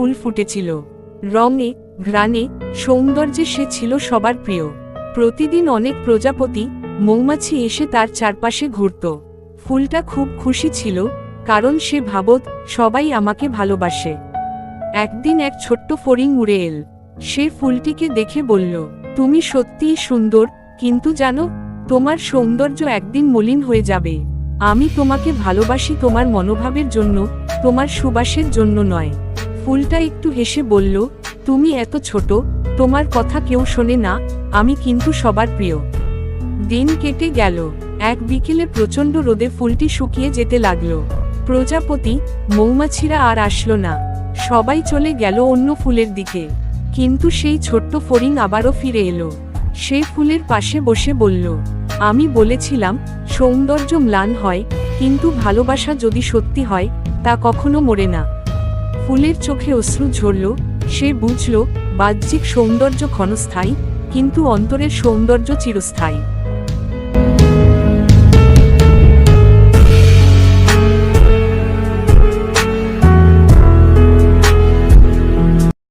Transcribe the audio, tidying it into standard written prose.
ফুল ফুটেছিল। রঙে, ঘ্রাণে, সৌন্দর্যে সে ছিল সবার প্রিয়। প্রতিদিন অনেক প্রজাপতি, মৌমাছি এসে তার চারপাশে ঘুরত। ফুলটা খুব খুশি ছিল, কারণ সে ভাবত সবাই আমাকে ভালোবাসে। একদিন এক ছোট্ট ফড়িং উড়ে এল। সে ফুলটিকে দেখে বলল, তুমি সত্যিই সুন্দর, কিন্তু জানো, তোমার সৌন্দর্য একদিন মলিন হয়ে যাবে। আমি তোমাকে ভালোবাসি তোমার মনোভাবের জন্য, তোমার সুবাসের জন্য নয়। ফুলটা একটু হেসে বলল, তুমি এত ছোট, তোমার কথা কেউ শোনে না, আমি কিন্তু সবার প্রিয়। দিন কেটে গেল। এক বিকেলে প্রচণ্ড রোদে ফুলটি শুকিয়ে যেতে লাগলো। প্রজাপতি, মৌমাছিরা আর আসলো না। সবাই চলে গেল অন্য ফুলের দিকে। কিন্তু সেই ছোট্ট ফড়িং আবারও ফিরে এলো। সে ফুলের পাশে বসে বলল, আমি বলেছিলাম সৌন্দর্য ম্লান হয়, কিন্তু ভালোবাসা যদি সত্যি হয় তা কখনো মরে না। ফুলের চোখে অশ্রু ঝরল। সে বুঝল বাহ্যিক সৌন্দর্য ক্ষণস্থায়ী, কিন্তু অন্তরের সৌন্দর্য চিরস্থায়ী।